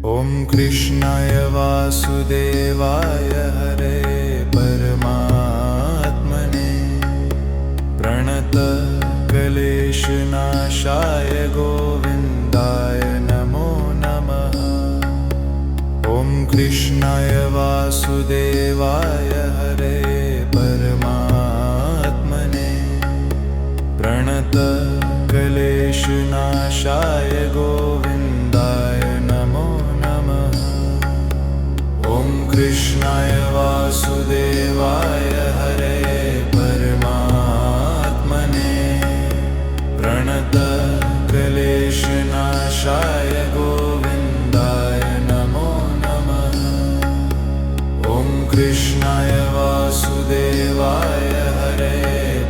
ॐ कृष्णाय वासुदेवाय हरे परमात्मने प्रणतक्लेशनाशाय गोविन्दाय नमो नमः। ॐ कृष्णाय वासुदेवाय हरे परमात्मने प्रणतक्लेशनाशाय गोविन्दाय नमो नमः। ॐ कृष्णाय वासुदेवाय हरे परमात्मने प्रणतक्लेशनाशाय गोविन्दाय नमो नमः। ॐ कृष्णाय वासुदेवाय हरे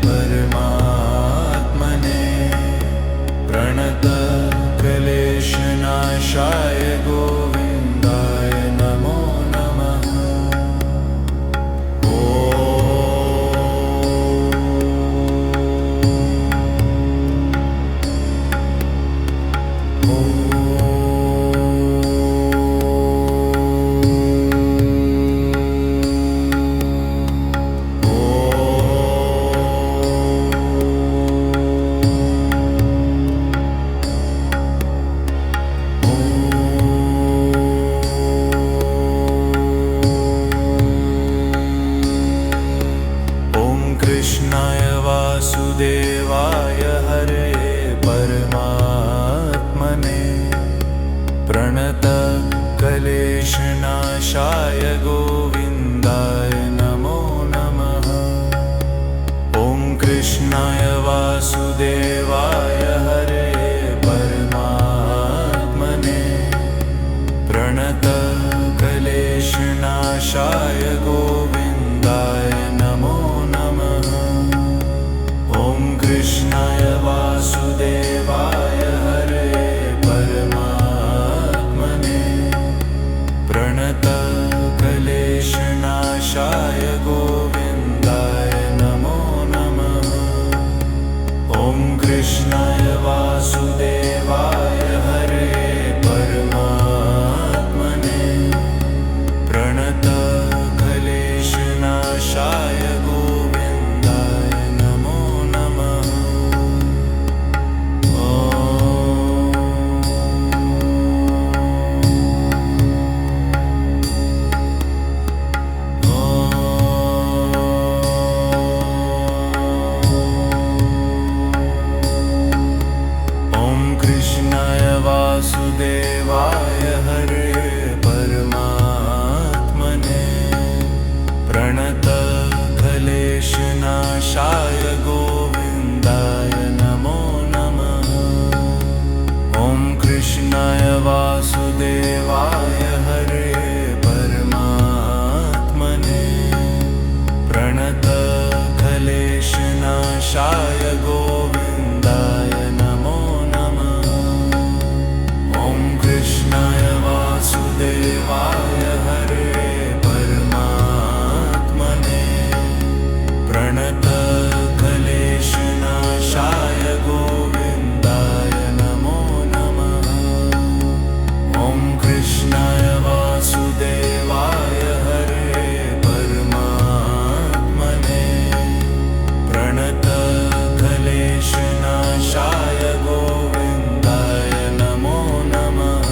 परमात्मने प्रणतक्लेशनाशाय गोविन्दाय नमो नमः। कृष्णाय वासुदेवाय हरे परमात्मने प्रणतक्लेशनाशाय गोविन्दाय नमो नमः। ॐ कृष्णाय वासुदेवाय हरे परमात्मने प्रणतक्लेशनाशाय गोविन्दाय नमो नमः। ॐ कृष्णाय वासुदेवाय हरे परमात्मने प्रणतक्लेशनाशाय गोविन्दाय नमो नमः। ॐ कृष्णाय वासुदेवाय हरे परमात्मने प्रणतक्लेशनाशाय गोविन्दाय नमो नमः। ॐ कृष्णाय वासुदेवाय हरे परमात्मने प्रणतक्लेशनाशाय गोविन्दाय नमो नमः। ॐ कृष्णाय वासुदेवाय हरे परमात्मने प्रणतक्लेशनाशाय गोविन्दाय नमो नमः। ॐ कृष्णाय वासुदेवाय हरे परमात्मने प्रणतक्लेशनाशाय गोविन्दाय नमो नमः। ॐ कृष्णाय वासुदेवाय हरे परमात्मने प्रणतक्लेशनाशाय गोविन्दाय नमो नमः।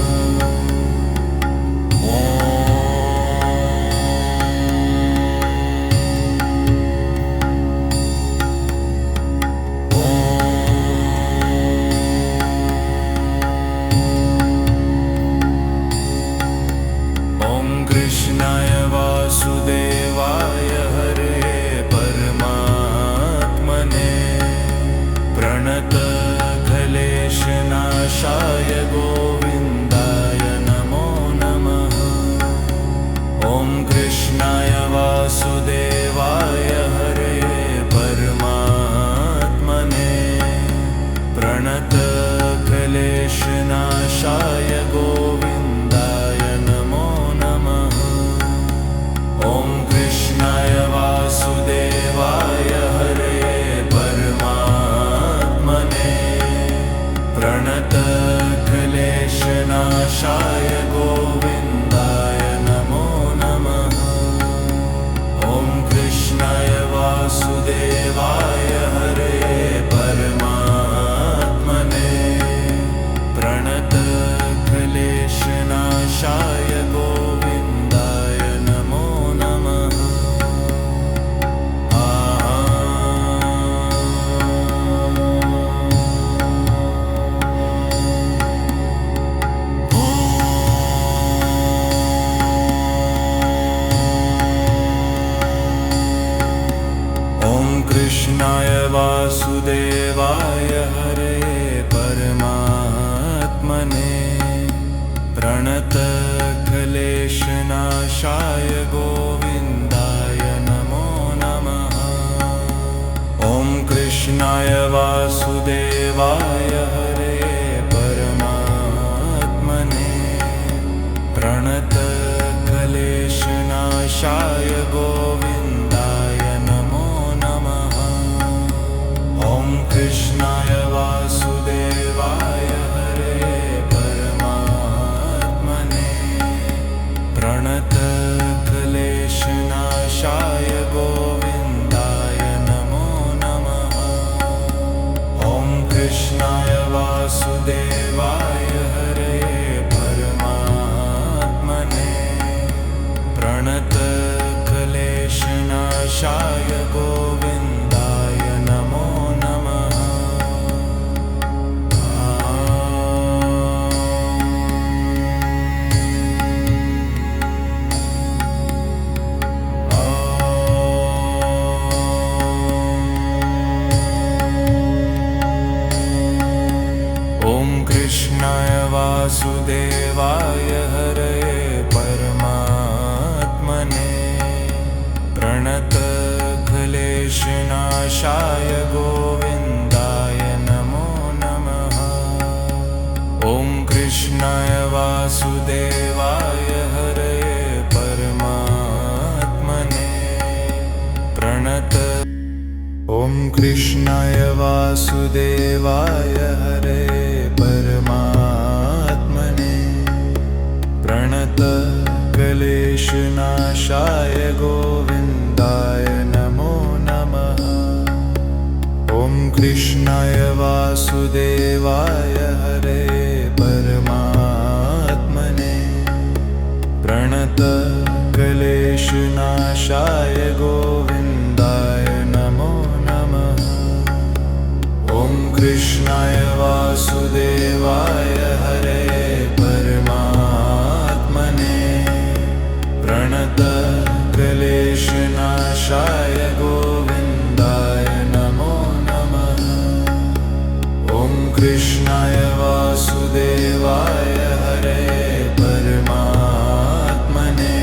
ॐ कृष्णाय वासुदेवाय हरे परमात्मने प्रणतक्लेशनाशाय गोविन्दाय नमो नमः। ॐ कृष्णाय वासुदेवाय हरे परमात्मने प्रणतक्लेशनाशाय गोविन्दाय नमो नमः। ॐ कृष्णाय वासुदेवाय हरे परमात्मने प्रणतक्लेशनाशाय गोविन्दाय वासुदेवाय हरे परमात्मने प्रणतक्लेशनाशाय गोविन्दाय नमो नमः। ॐ कृष्णाय वासुदेवाय हरे परमात्मने प्रणतक्लेशनाशाय गोविन्दाय नमो नमः। ॐ कृष्णाय वासुदेवाय हरे परमात्मने प्रणतक्लेशनाशाय गोविन्दाय नमो नमः। ॐ कृष्णाय वासुदेवाय हरे परमात्मने प्रणतक्लेशनाशाय गोविन्दाय नमो नमः। ॐ कृष्णाय वासुदेवाय हरे परमात्मने प्रणतक्लेशनाशाय गोविन्दाय नमो नमः। ॐ कृष्णाय वासुदेवाय हरे परमात्मने ॐ कृष्णाय वासुदेवाय हरे परमात्मने प्रणतक्लेशनाशाय गोविन्दाय नमो नमः। ॐ कृष्णाय वासुदेवाय हरे परमात्मने प्रणतक्लेशनाशाय गोविन्दाय नमो नमः। ॐ कृष्णाय वासुदेवाय हरे परमात्मने प्रणतक्लेशनाशाय गोविन्दाय नमो नमः। ॐ कृष्णाय वासुदेवाय हरे परमात्मने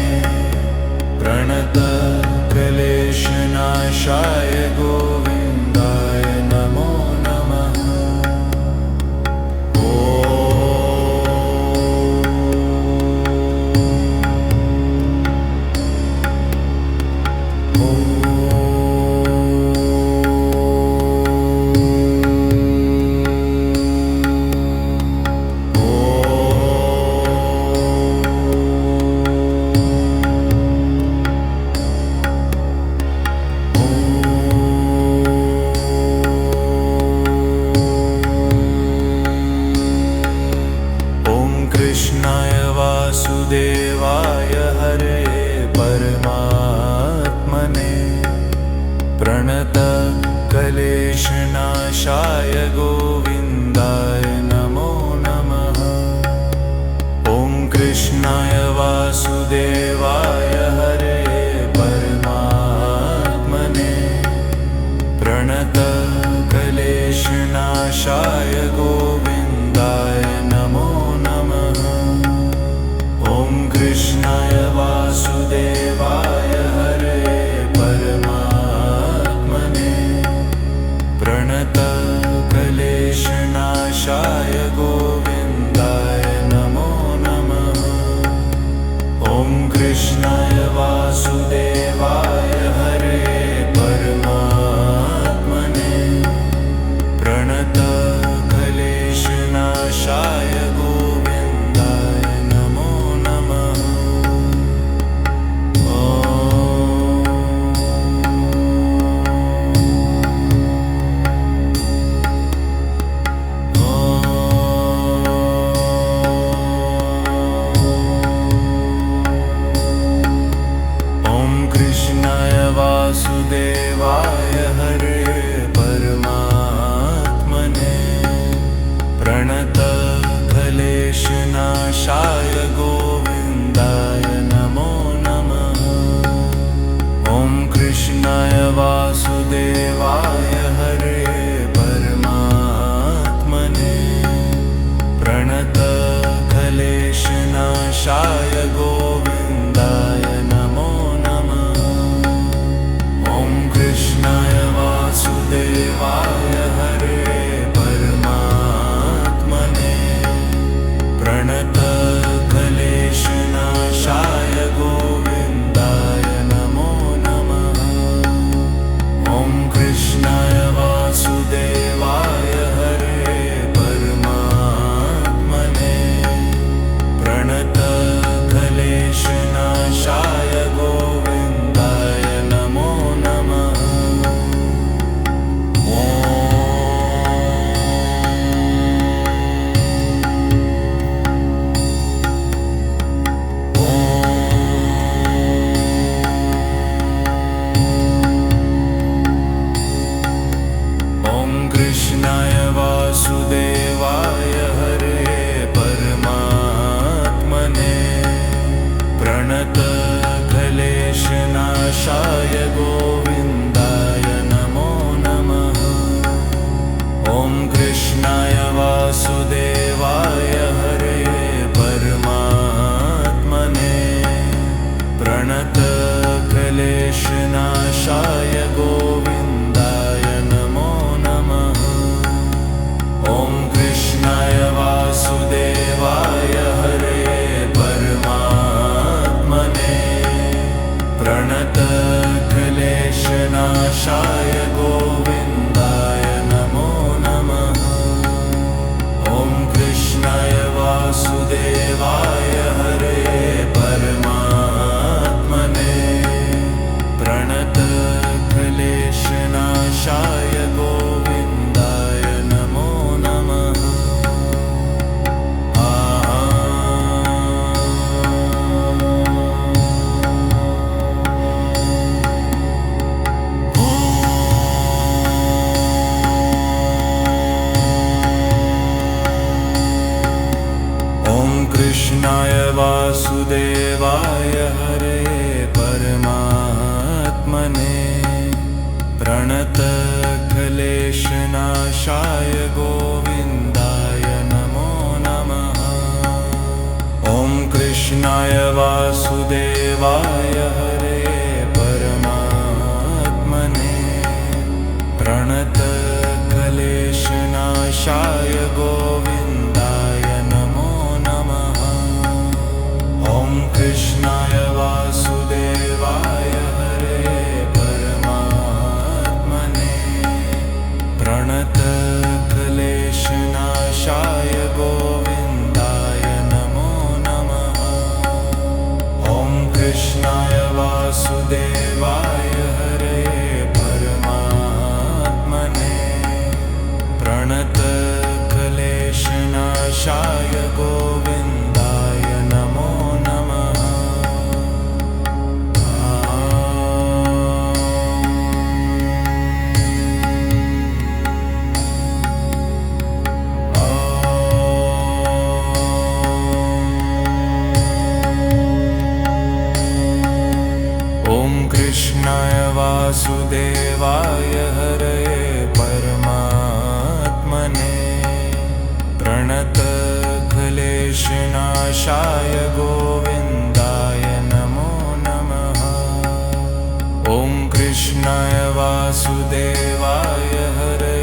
प्रणतक्लेशनाशाय गोविन्दाय नमो नमः। कृष्णाय वासुदेवाय हरे परमात्मने प्रणतक्लेशनाशाय गोविन्दाय नमो नमः। ॐ कृष्णाय वासुदेवाय हरे परमात्मने प्रणतक्लेशनाशाय गोविन्दाय नमो नमः। ॐ कृष्णाय वासुदेवाय हरे परमात्मने प्रणतक्लेशनाशाय गोविन्दाय नमो नमः। ॐ कृष्णाय वासुदेवाय हरे परमात्मने प्रणतक्लेशनाशाय गोविन्दाय नमो नमः। ॐ कृष्णाय वासुदेवाय हरे परमात्मने प्रणतक्लेशनाशाय गोविन्दाय नमो नमः। ॐ कृष्णाय वासुदेवाय हरे कृष्णाय वासुदेवाय हरे परमात्मने प्रणतक्लेशनाशाय गोविन्दाय नमो नमः। ॐ कृष्णाय वासुदेवाय हरे परमात्मने प्रणतक्लेशनाशाय गोविन्दाय नमो नमः। ॐ कृष्णाय वासुदेवाय हरे परमात्मने प्रणतक्लेशनाशाय गोविन्दाय नमो नमः। ॐ कृष्णाय वासुदेवाय हरे परमात्मने प्रणतक्लेशनाशाय गोविन्दाय नमो नमः। ॐ कृष्णाय वासुदेवाय हरे परमात्मने प्रणतक्लेशनाशाय गोविन्दाय नमो नमः। ॐ कृष्णाय वासुदेवाय हरे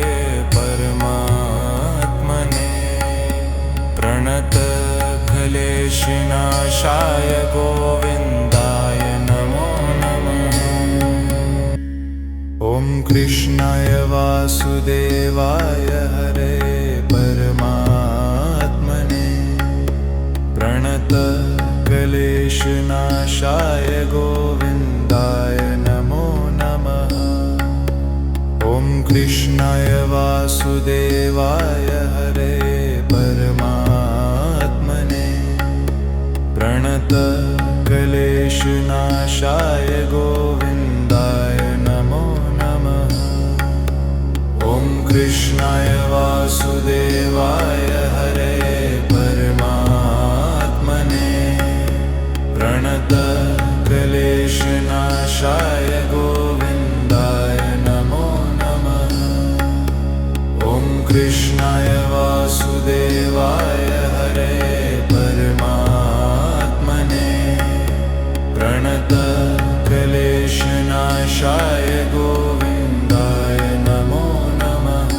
परमात्मने प्रणतक्लेशनाशाय गोविन्दाय नमो नमः। ॐ कृष्णाय वासुदेवाय हरे परमात्मने प्रणतक्लेशनाशाय गोविन्दाय नमो नमः। ॐ कृष्णाय वासुदेवाय हरे परमात्मने प्रणतक्लेशनाशाय गोविन्दाय नमो नमः। ॐ कृष्णाय वासुदेवाय हरे परमात्मने प्रणतक्लेशनाशाय गोविन्दाय नमो नमः। ॐ कृष्णाय वासुदेवाय हरे परमात्मने प्रणतक्लेशनाशाय गोविन्दाय नमो नमः।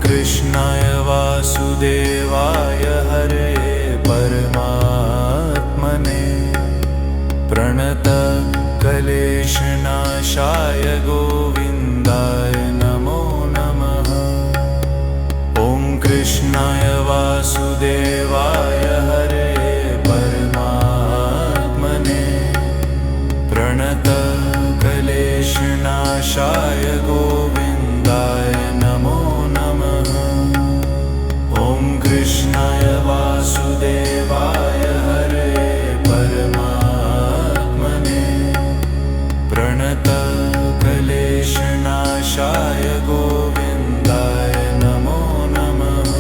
कृष्णाय वासुदेवाय हरे परमात्मने प्रणतक्लेशनाशाय गोविन्दाय नमो नमः। ॐ कृष्णाय वासुदेवाय हरे परमात्मने प्रणतक्लेशनाशाय गोविन्दाय नमो नमः। ॐ कृष्णाय वासुदेवाय हरे परमात्मने प्रणतक्लेशनाशाय गोविन्दाय नमो नमः।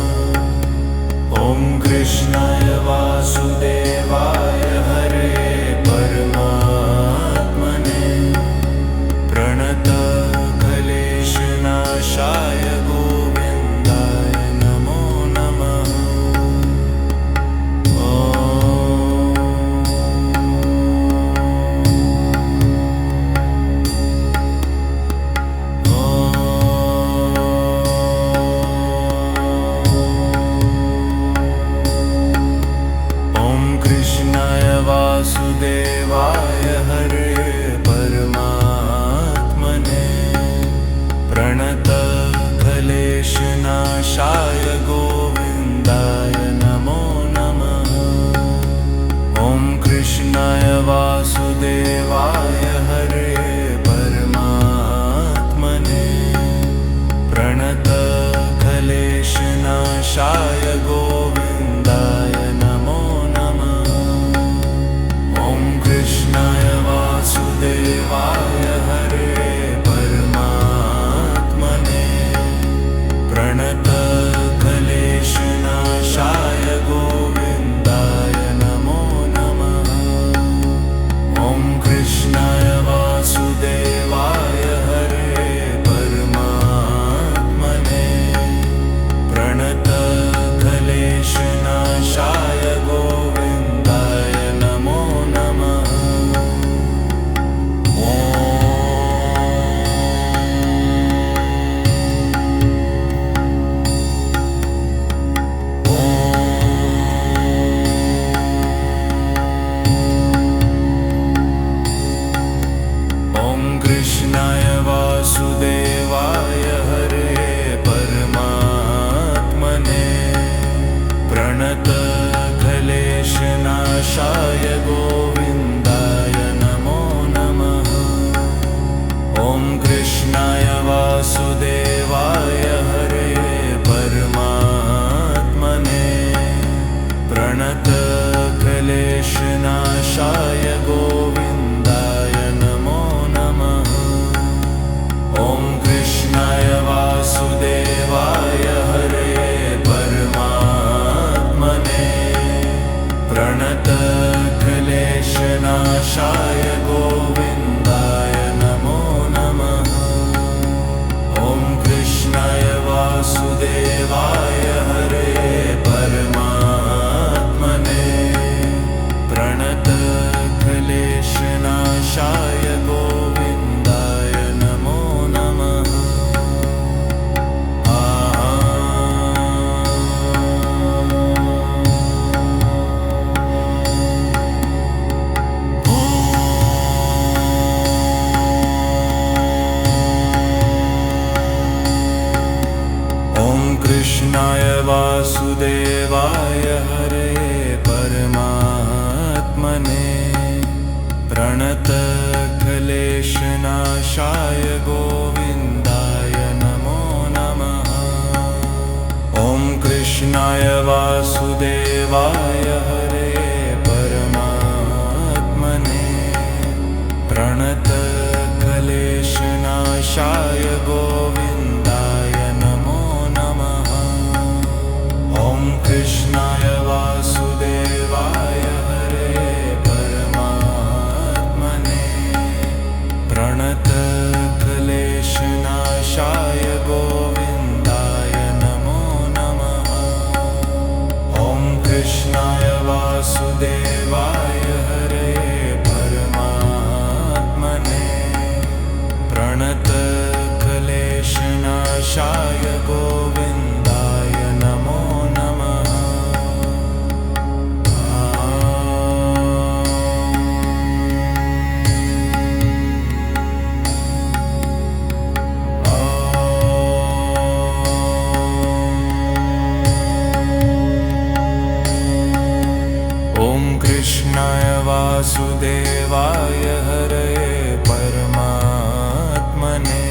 ॐ कृष्णाय कृष्णयवासुदेवाय गोविन्दाय नमो नमः। ॐ कृष्णाय वासुदेवाय हरे परमात्मने प्रणतक्लेशनाशाय गोविन्दाय नमो नमः। ॐ कृष्णाय वासुदेवाय हरे परमात्मने प्रणतक्लेशनाशाय गोविन्दाय नमो नमः। ॐ कृष्णाय वासुदेवाय हरे परमात्मने प्रणतक्लेशनाशाय गोविन्दाय नमो नमः। ॐ कृष्णाय वासुदेवाय हरे परमात्मने प्रणतक्लेशनाशाय गोविन्दाय नमो नमः। ॐ कृष्णाय वासुदेवाय हरे परमात्मने प्रणतक्लेशनाशाय गोविन्दाय नमो नमः। ॐ कृष्णाय वासुदेवाय हरे परमात्मने प्रणतक्लेशनाशाय गोविन्दाय नमो नमः। ॐ कृष्णाय वासुदेवाय हरे परमात्मने प्रणतक्लेशनाशाय गोविन्दाय नमो नमः। ॐ कृष्णाय वासुदेवाय हरे परमात्मने प्रणतक्लेशनाशाय गोविन्दाय नमो नमः। ॐ कृष्णाय वासुदेवाय हरे परमात्मने प्रणतक्लेशनाशाय गोविन्दाय नमो नमः। ॐ कृष्णाय वासुदेवाय हरे परमात्मने प्रणतक्लेशनाशाय गोविन्दाय नमो नमः। ॐ कृष्णाय वासुदेवाय हरे परमात्मने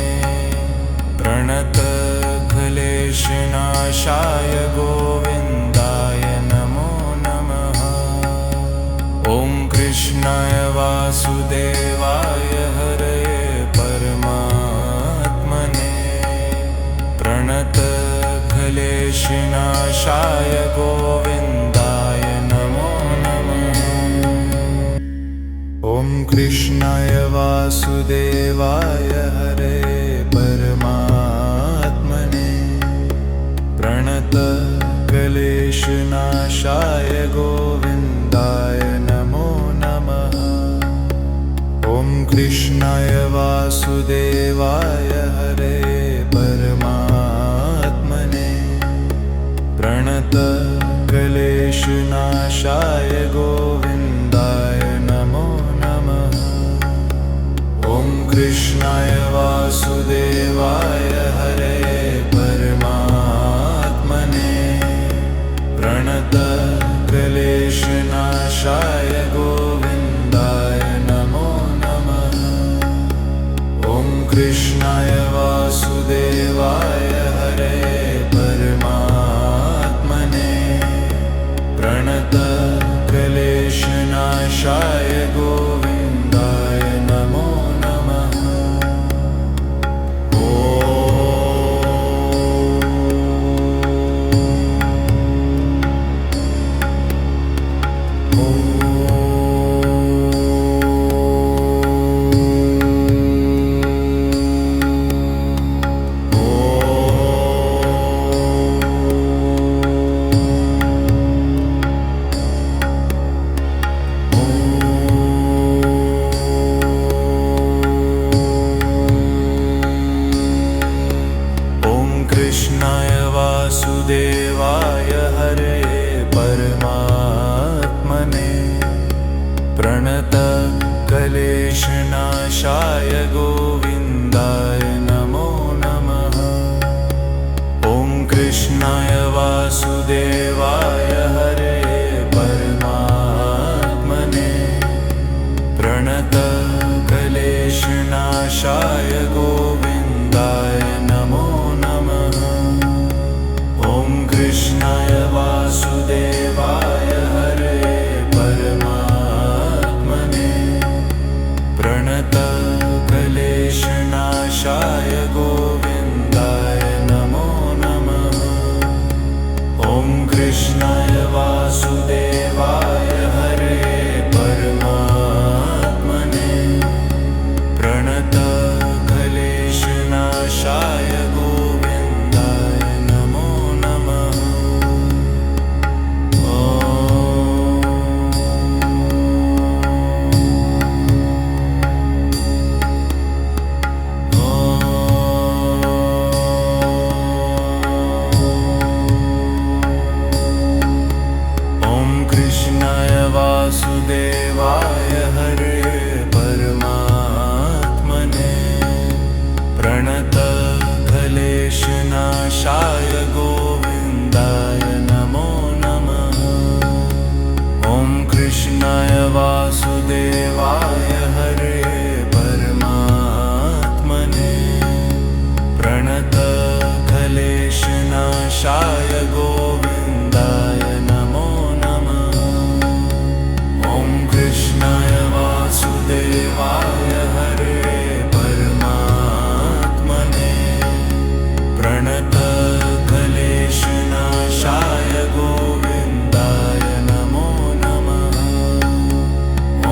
प्रणतक्लेशनाशाय गोविन्दाय नमो नमः। ॐ कृष्णाय वासुदेवाय हरे परमात्मने प्रणतक्लेशनाशाय गोविन्दाय नमो नमः। ॐ कृष्णाय वासुदेवाय हरे परमात्मने प्रणतक्लेशनाशाय गोविन्दाय नमो नमः। ॐ कृष्णाय वासुदेवाय हरे परमात्मने प्रणतक्लेशनाशाय गोविन्दाय नमो नमः। ॐ कृष्णाय वासुदेवाय हरे परमात्मने प्रणतक्लेशनाशाय गोविन्दाय नमो नमः। ॐ कृष्णाय वासुदेवाय हरे परमात्मने क्लेशनाशाय गोविन्दाय नमो नमः। ॐ कृष्णाय वासुदेवाय हरे परमात्मने प्रणतक्लेशनाशाय गोविन्दाय नमो नमः। ॐ कृष्णाय वासुदेवाय हरे परमात्मने प्रणतक्लेशनाशाय गोविन्दाय नमो नमः। ॐ कृष्णाय वासुदेवाय हरे परमात्मने प्रणतक्लेशनाशाय गोविन्दाय नमो नमः। वासुदेवाय हरे परमात्मने प्रणतक्लेशनाशाय गोविन्दाय नमो नमः। ॐ कृष्णाय वासुदेवाय हरे परमात्मने प्रणतक्लेशनाशाय गोविन्दाय नमो नमः। ॐ कृष्णाय वासुदेवाय हरे परमात्मने प्रणतक्लेशनाशाय गोविन्दाय नमो नमः।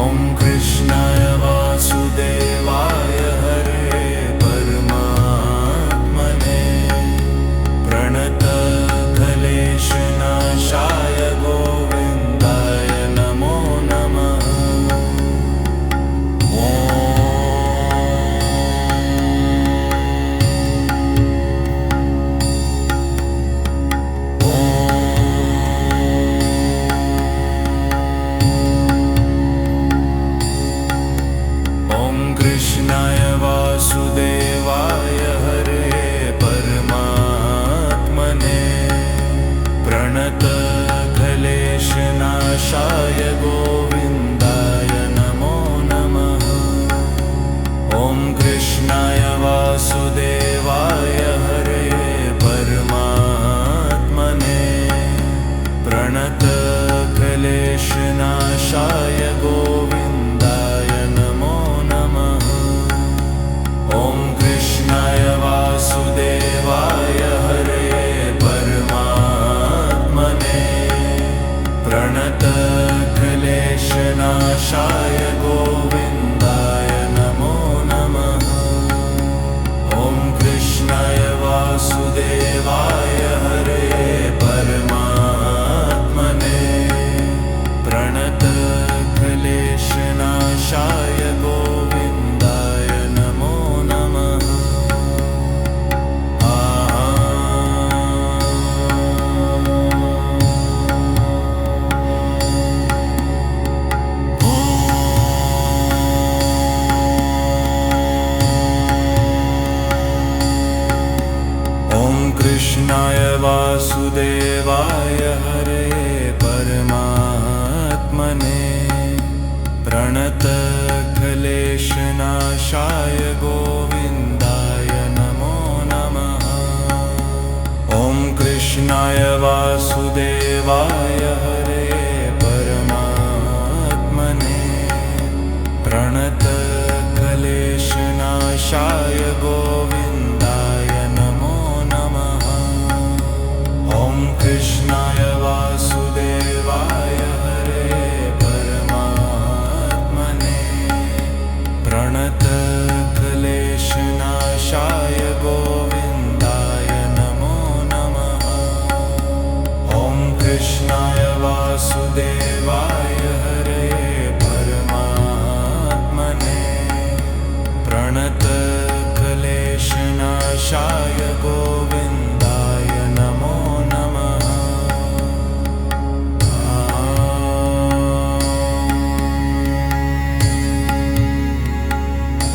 ॐ कृष्णाय वासुदेवाय हरे परमात्मने प्रणतक्लेशनाशाय गोविन्दाय नमो नमः। ॐ कृष्णाय वासुदेवाय हरे परमात्मने प्रणतक्लेशनाशाय गोविन्दाय नमो नमः। ॐ कृष्णाय वासुदेवाय हरे परमात्मने प्रणतक्लेशनाशाय गोविन्दाय नमो नमः। ॐ कृष्णाय वासुदेवाय हरे परमात्मने प्रणतक्लेशनाशाय गोविन्दाय नमो नमः। ॐ कृष्णाय वासुदेवाय हरे परमात्मने प्रणतक्लेशनाशाय गोविन्दाय नमो नमः। ॐ कृष्णाय वासुदेवाय हरे परमात्मने प्रणतक्लेशनाशाय गोविन्दाय नमो नमः। ॐ कृष्णाय वासुदेवाय हरे परमात्मने प्रणतक्लेशनाशाय गोविन्दाय नमो नमः। ॐ कृष्णाय वासुदेवाय हरे परमात्मने प्रणतक्लेशनाशाय गोविन्दाय नमो नमः। ॐ कृष्णाय वासुदेवाय हरे परमात्मने प्रणतक्लेशनाशाय गोविन्दाय नमो नमः। ॐ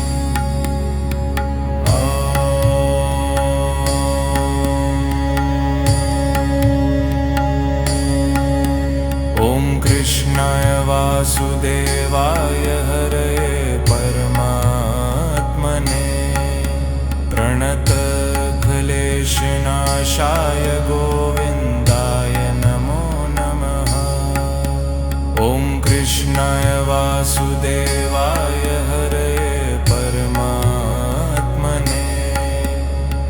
कृष्णाय वासुदेवाय हरये परमात्मने प्रणतक्लेशनाशाय गोविन्दाय नमो नमः। ॐ कृष्णाय वासुदेवाय हरये परमात्मने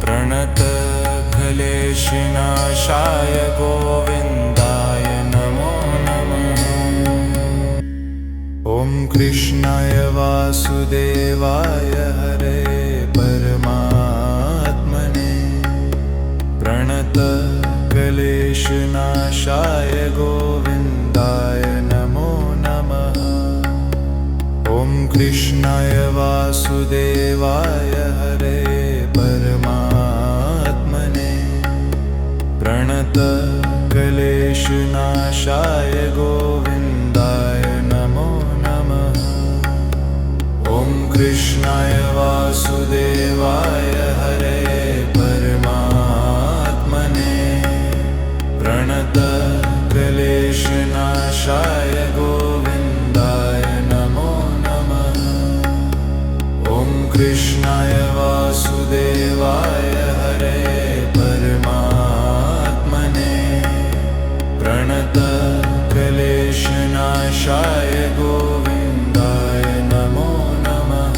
प्रणतक्लेशनाशाय गोविन्दाय नमो नमः। ॐ कृष्णाय वासुदेवाय हरये परमात्मने प्रणतक्लेशनाशाय गोविन्दाय नमो नमः। ॐ कृष्णाय वासुदेवाय हरये परमात्मने प्रणतक्लेशनाशाय गोविन्दाय नमो नमः। ॐ कृष्णाय वासुदेवाय हरये परमात्मने प्रणतक्लेशनाशाय गोविन्दाय नमो नमः। ॐ कृष्णाय वासुदेवाय हरये परमात्मने प्रणतक्लेशनाशाय गोविन्दाय नमो नमः।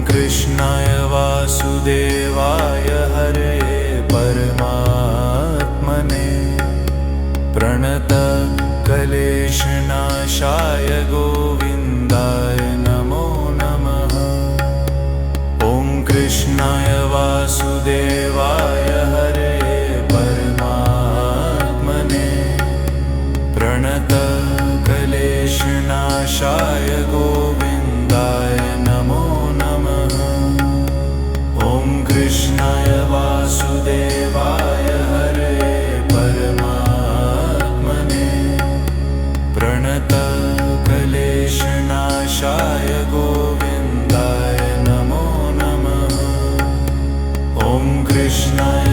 कृष्णाय वासुदेवाय हरये परमात्मने प्रणतक्लेशनाशाय गोविन्दाय नमो नमः। ॐ कृष्णाय वासुदेवाय हरये परमात्मने प्रणतक्लेशनाशाय गोविन्दाय नमो नमः। ॐ कृष्णाय वासुदेवाय हरये परमात्मने प्रणतक्लेशनाशाय गोविन्दाय नमो नमः। ॐ कृष्णाय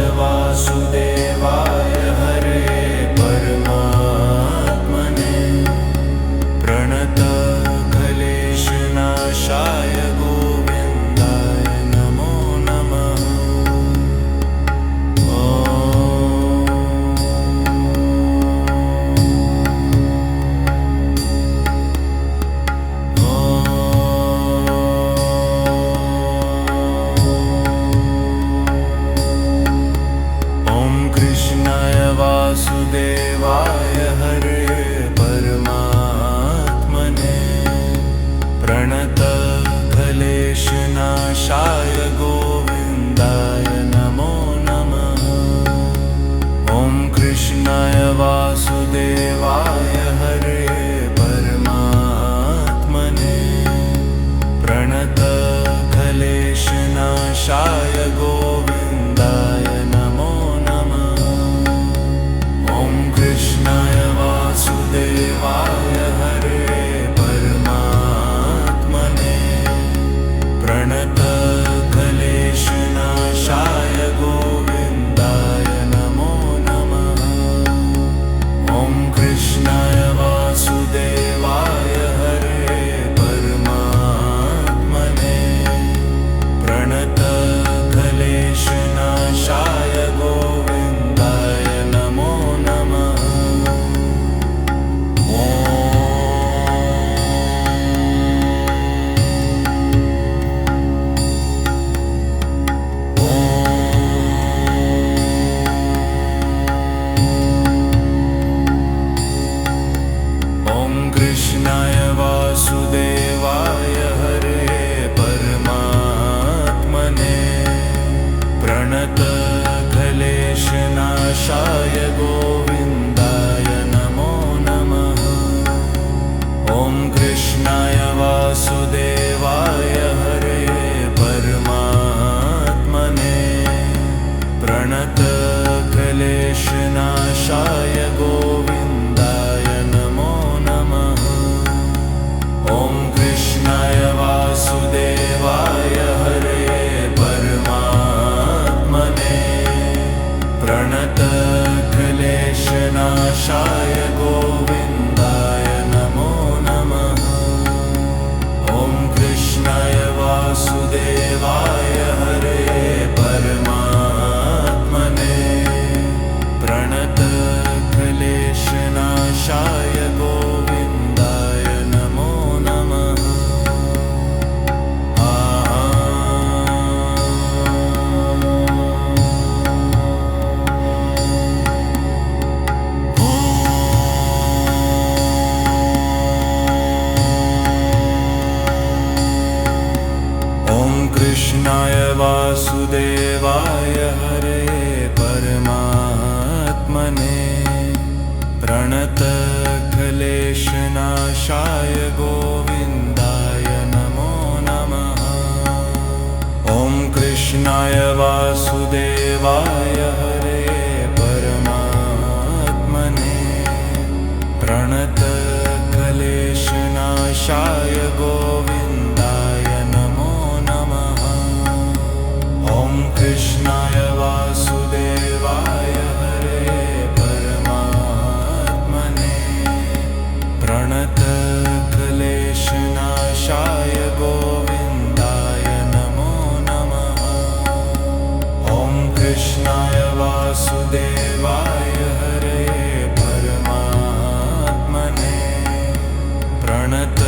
क्लेशनाशाय गोविन्दाय नमो नमः। ॐ कृष्णाय वासुदेवाय हरे परमात्मने प्रणतक्लेशनाशाय गोविन्दाय नमो नमः। ॐ कृष्णाय वासुदेवाय हरे परमात्मने प्रणतक्लेशनाशाय गोविन्दाय नमो नमः। कृष्णाय वासुदेवाय हरे परमात्मने प्रणतक्लेशनाशाय गोविन्दाय नमो नमः। ॐ कृष्णाय वासुदेवाय हरे परमात्मने प्रणतक्लेशनाशाय गोविन्दाय नमो नमः। ॐ कृष्णाय वासुदेवाय हरे परमात्मने प्रणतक्लेशनाशाय गोविन्दाय नमो नमः। ॐ कृष्णाय वासुदेवाय हरे परमात्मने प्रणतक्लेशनाशाय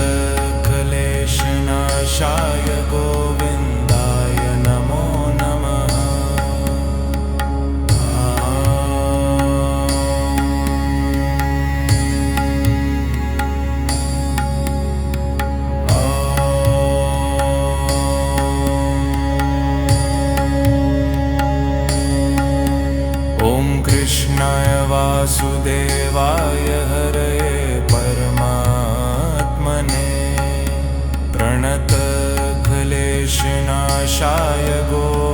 गोविन्दाय नमो नमः। ॐ कृष्णाय वासुदेवाय हरे परमात्मने प्रणतक्लेशनाशाय गोविन्दाय